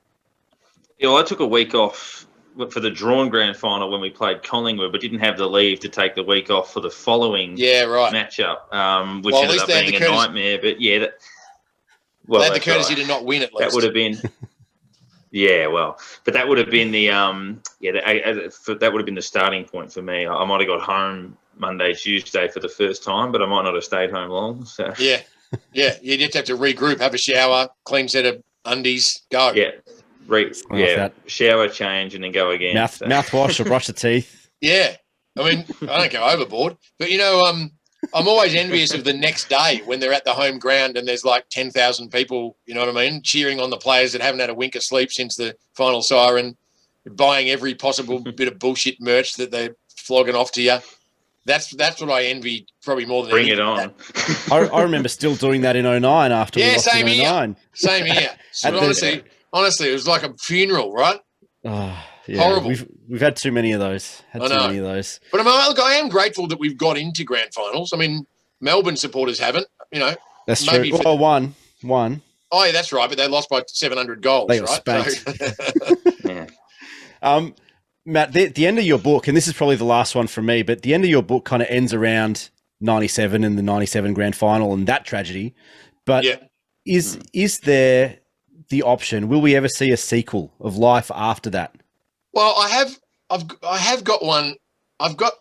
Yeah, well, I took a week off for the drawn grand final when we played Collingwood, but didn't have the leave to take the week off for the following matchup, which ended up being a nightmare. But yeah, they had the courtesy to not win at least. That would have been, but that would have been the that would have been the starting point for me. I might have got home Monday, Tuesday for the first time, but I might not have stayed home long. So Yeah. You'd just have to regroup, have a shower, clean set of undies, go. That. Shower, change, and then go again. Mouthwash or brush the teeth. Yeah. I mean, I don't go overboard. But, I'm always envious of the next day when they're at the home ground and there's like 10,000 people, you know what I mean, cheering on the players that haven't had a wink of sleep since the final siren, buying every possible bit of bullshit merch that they're flogging off to you. That's what I envy probably more than Bring anything. it on. I remember still doing that in 09 after we lost in 09. Same here. So honestly, it was like a funeral, right? Oh, yeah. Horrible. We've had too many of those. But I am grateful that we've got into grand finals. I mean, Melbourne supporters haven't, That's true. Well, one. Oh, yeah, that's right. But they lost by 700 goals, they got spanked. Yeah. Matt, the end of your book, and this is probably the last one from me, but the end of your book kind of ends around 97 and the 97 grand final and that tragedy. But is there the option? Will we ever see a sequel of life after that? Well, I have got one. I've got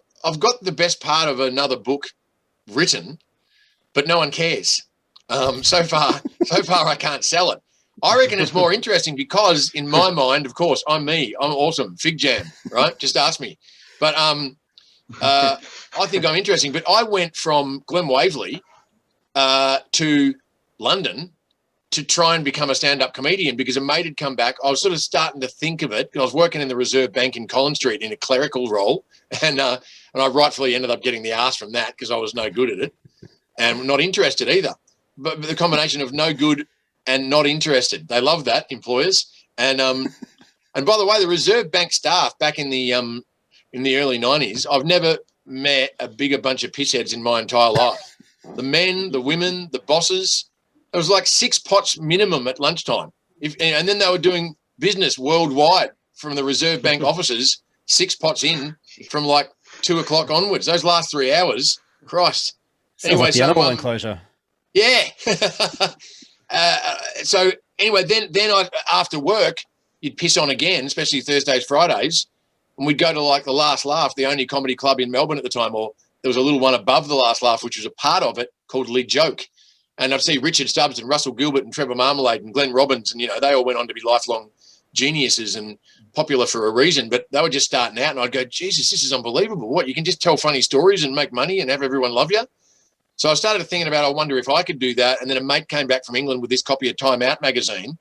the best part of another book written, but no one cares. So far I can't sell it. I reckon it's more interesting because in my mind, of course, I'm me. I'm awesome. Fig jam, right? Just ask me. But I think I'm interesting. But I went from Glen Waverley to London to try and become a stand-up comedian because a mate had come back. I was sort of starting to think of it. I was working in the Reserve Bank in Collins Street in a clerical role, and I rightfully ended up getting the arse from that because I was no good at it and not interested either. But the combination of no good and not interested, they love that, employers. And by the way, the Reserve Bank staff back in the early 90s, I've never met a bigger bunch of pissheads in my entire life. The men, the women, the bosses. It was like 6 pots minimum at lunchtime. And then they were doing business worldwide from the Reserve Bank offices, 6 pots in from like 2 o'clock onwards. Those last 3 hours, Christ. Sounds like the animal enclosure. Yeah. So anyway, then I, after work, you'd piss on again, especially Thursdays, Fridays, and we'd go to like the Last Laugh, the only comedy club in Melbourne at the time, or there was a little one above the Last Laugh, which was a part of it called Lee Joke. And I'd see Richard Stubbs and Russell Gilbert and Trevor Marmalade and Glenn Robbins, and they all went on to be lifelong geniuses and popular for a reason. But they were just starting out, and I'd go, Jesus, this is unbelievable. What, you can just tell funny stories and make money and have everyone love you? So I started thinking about, I wonder if I could do that. And then a mate came back from England with this copy of Time Out magazine.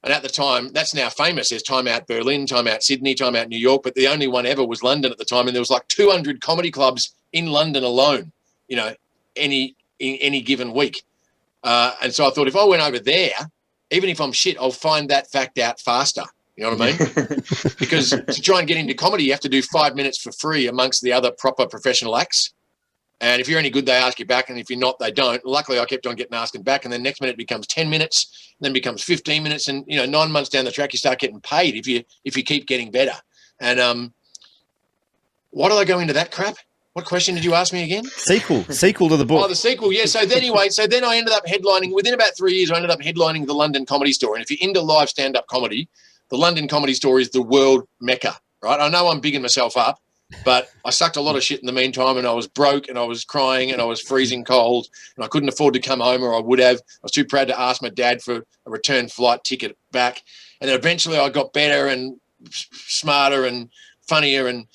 And at the time, that's now famous. There's Time Out Berlin, Time Out Sydney, Time Out New York, but the only one ever was London at the time. And there was like 200 comedy clubs in London alone, any given week. And so I thought, if I went over there, even if I'm shit, I'll find that fact out faster. You know what I mean? Because to try and get into comedy, you have to do 5 minutes for free amongst the other proper professional acts. And if you're any good, they ask you back. And if you're not, they don't. Luckily, I kept on getting asked back. And then next minute becomes 10 minutes, then becomes 15 minutes. And, 9 months down the track, you start getting paid if you keep getting better. And why did I go into that crap? What question did you ask me again? Sequel to the book. Oh, the sequel, yeah. So then I ended up headlining, within about 3 years, I ended up headlining the London Comedy Store. And if you're into live stand-up comedy, the London Comedy Store is the world mecca, right? I know I'm bigging myself up, but I sucked a lot of shit in the meantime, and I was broke, and I was crying, and I was freezing cold, and I couldn't afford to come home, or I would have. I was too proud to ask my dad for a return flight ticket back. And then eventually I got better and smarter and funnier and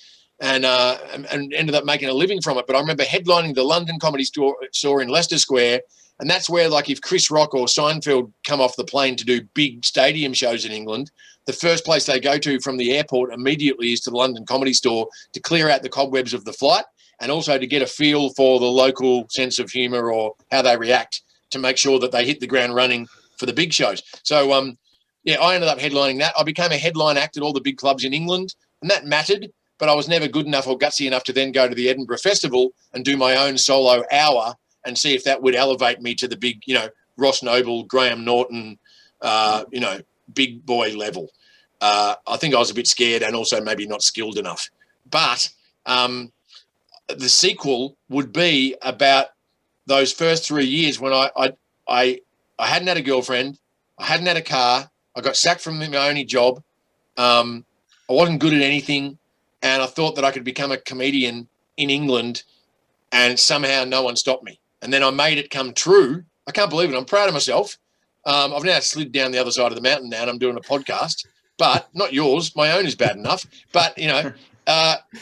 ended up making a living from it. But I remember headlining the London Comedy Store in Leicester Square, and that's where, like, if Chris Rock or Seinfeld come off the plane to do big stadium shows in England, the first place they go to from the airport immediately is to the London Comedy Store to clear out the cobwebs of the flight and also to get a feel for the local sense of humour or how they react to make sure that they hit the ground running for the big shows. So, I ended up headlining that. I became a headline act at all the big clubs in England, and that mattered, but I was never good enough or gutsy enough to then go to the Edinburgh Festival and do my own solo hour and see if that would elevate me to the big, Ross Noble, Graham Norton, big boy level. I think I was a bit scared and also maybe not skilled enough. But the sequel would be about those first 3 years when I hadn't had a girlfriend, I hadn't had a car, I got sacked from my only job, I wasn't good at anything, and I thought that I could become a comedian in England and somehow no one stopped me. And then I made it come true. I can't believe it. I'm proud of myself. I've now slid down the other side of the mountain now, and I'm doing a podcast, but not yours. My own is bad enough. But,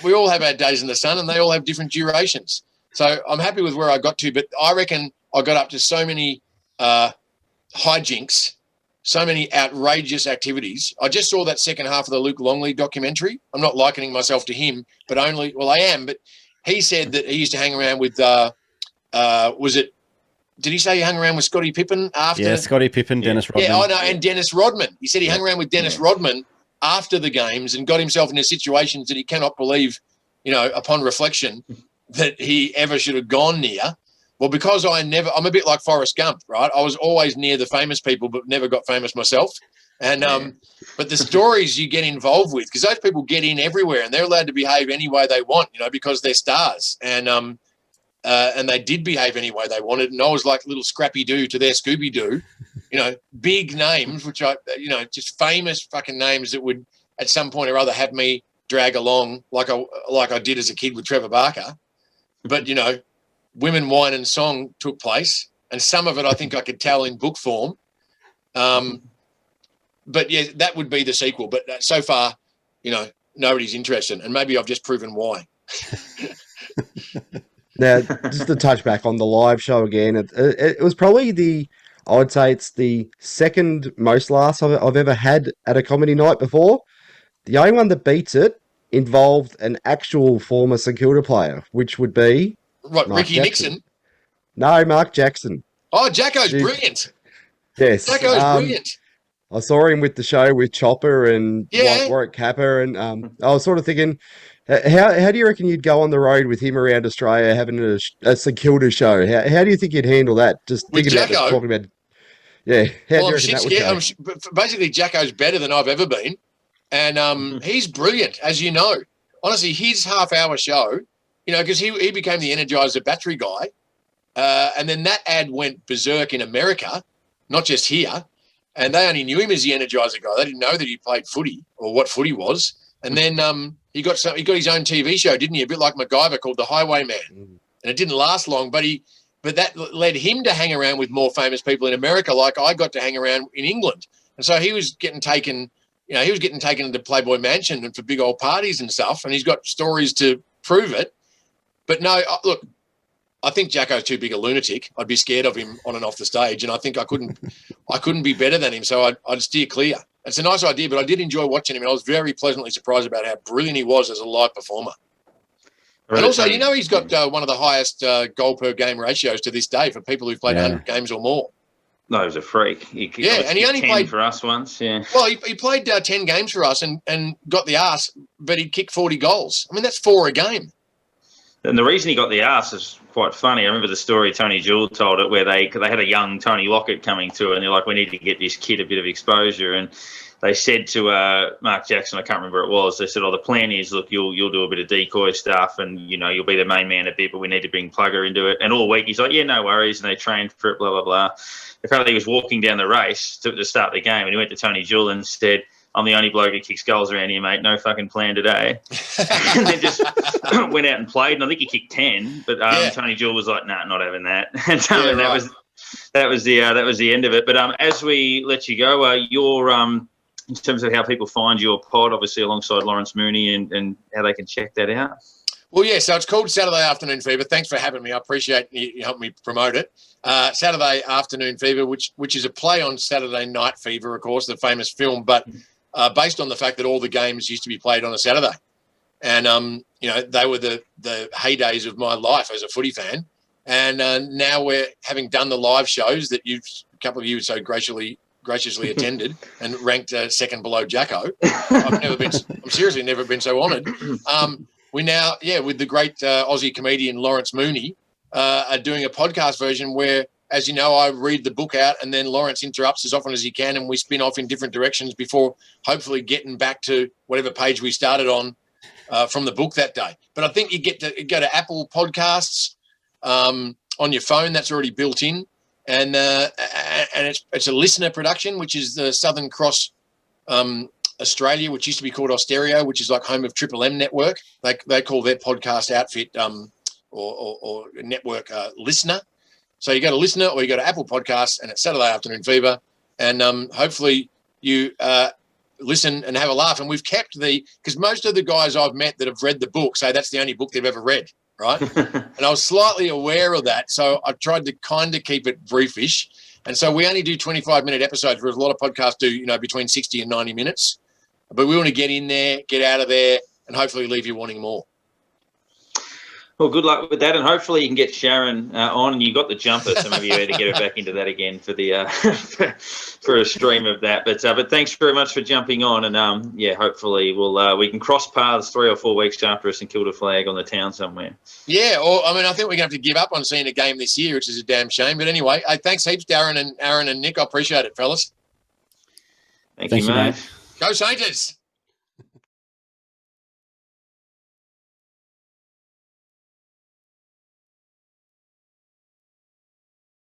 we all have our days in the sun, and they all have different durations. So I'm happy with where I got to, but I reckon I got up to so many hijinks, so many outrageous activities. I just saw that second half of the Luke Longley documentary. I'm not likening myself to him, but I am. But he said that he used to hang around with, did he say he hung around with Scottie Pippen after? Yeah, Scottie Pippen, Dennis Rodman. Yeah, I know, and Dennis Rodman. He said he hung around with Dennis Rodman after the games and got himself into situations that he cannot believe, upon reflection, that he ever should have gone near. Well, because I'm a bit like Forrest Gump, right? I was always near the famous people, but never got famous myself. And but the stories you get involved with, because those people get in everywhere and they're allowed to behave any way they want, because they're stars. And they did behave any way they wanted. And I was like little Scrappy-Doo to their Scooby-Doo, big names, which just famous fucking names that would at some point or other have me drag along like I did as a kid with Trevor Barker. But, Women, Wine and Song took place. And some of it I think I could tell in book form. But, yeah, that would be the sequel. But so far, nobody's interested. And maybe I've just proven why. Now, just to touch back on the live show again, it was probably I would say it's the second most laughs I've ever had at a comedy night before. The only one that beats it involved an actual former St Kilda player, which would be... What, Mark Ricky Jackson. Nixon? No, Mark Jackson. Oh, Jacko's brilliant. Yes. Jacko's brilliant. I saw him with the show with Chopper and Warwick Capper, and I was sort of thinking... How do you reckon you'd go on the road with him around Australia having a St Kilda show? How do you think you'd handle that? Just with thinking Jacko? about talking about, how do you reckon that would go? Basically, Jacko's better than I've ever been, and he's brilliant, as you know. Honestly, his half-hour show, because he became the Energizer battery guy, and then that ad went berserk in America, not just here, and they only knew him as the Energizer guy. They didn't know that he played footy or what footy was, and then he got his own TV show, didn't he? A bit like MacGyver, called The Highwayman. And it didn't last long, but that led him to hang around with more famous people in America, like I got to hang around in England. And so he was getting taken, into Playboy Mansion and for big old parties and stuff, and he's got stories to prove it. But no, look, I think Jacko's too big a lunatic. I'd be scared of him on and off the stage, and I think I couldn't be better than him, so I'd steer clear. It's a nice idea, but I did enjoy watching him, and I was very pleasantly surprised about how brilliant he was as a live performer. Right. And also, he's got one of the highest goal per game ratios to this day for people who've played 100 games or more. No, he was a freak. And he only 10 played for us once. Yeah. Well, he played 10 games for us and got the arse, but he kicked 40 goals. I mean, that's 4 a game. And the reason he got the arse is quite funny. I remember the story Tony Jewell told it, where they had a young Tony Lockett coming to it, and they're like, we need to get this kid a bit of exposure. And they said to Mark Jackson, I can't remember what it was, they said, the plan is, look, you'll do a bit of decoy stuff and, you'll be the main man a bit, but we need to bring Plugger into it. And all week he's like, yeah, no worries. And they trained for it, blah, blah, blah. Apparently he was walking down the race to start the game, and he went to Tony Jewell and said, I'm the only bloke who kicks goals around here, mate. No fucking plan today. And then just went out and played. And I think he kicked 10, but Tony Jewell was like, nah, not having that. And that was the end of it. But as we let you go, in terms of how people find your pod, obviously alongside Lawrence Mooney, and how they can check that out. Well, yeah, so it's called Saturday Afternoon Fever. Thanks for having me. I appreciate you helping me promote it. Saturday Afternoon Fever, which is a play on Saturday Night Fever, of course, the famous film, but based on the fact that all the games used to be played on a Saturday. And, they were the heydays of my life as a footy fan. And now we're having done the live shows that a couple of you so graciously attended and ranked second below Jacko. I'm seriously never been so honoured. We now, with the great Aussie comedian Lawrence Mooney, are doing a podcast version where, as you know, I read the book out and then Lawrence interrupts as often as he can, and we spin off in different directions before hopefully getting back to whatever page we started on from the book that day. But I think you get to go to Apple Podcasts on your phone. That's already built in. And it's a listener production, which is the Southern Cross Australia, which used to be called Austereo, which is like home of Triple M Network. They call their podcast outfit or network listener. So you go to Listener or you go to Apple Podcasts, and it's Saturday Afternoon Fever. And hopefully you listen and have a laugh. And we've kept because most of the guys I've met that have read the book say that's the only book they've ever read, right? And I was slightly aware of that. So I tried to kind of keep it briefish. And so we only do 25-minute episodes, whereas a lot of podcasts do, between 60 and 90 minutes. But we want to get in there, get out of there, and hopefully leave you wanting more. Well, good luck with that, and hopefully you can get Sharon on. And you got the jumper, so maybe you better get her back into that again for the for a stream of that. But thanks very much for jumping on, and hopefully we can cross paths 3 or 4 weeks after a St Kilda flag on the town somewhere. Yeah, or I think we're going to have to give up on seeing a game this year, which is a damn shame. But anyway, thanks heaps, Darren and Aaron and Nick. I appreciate it, fellas. Thank you, mate. Go Saints!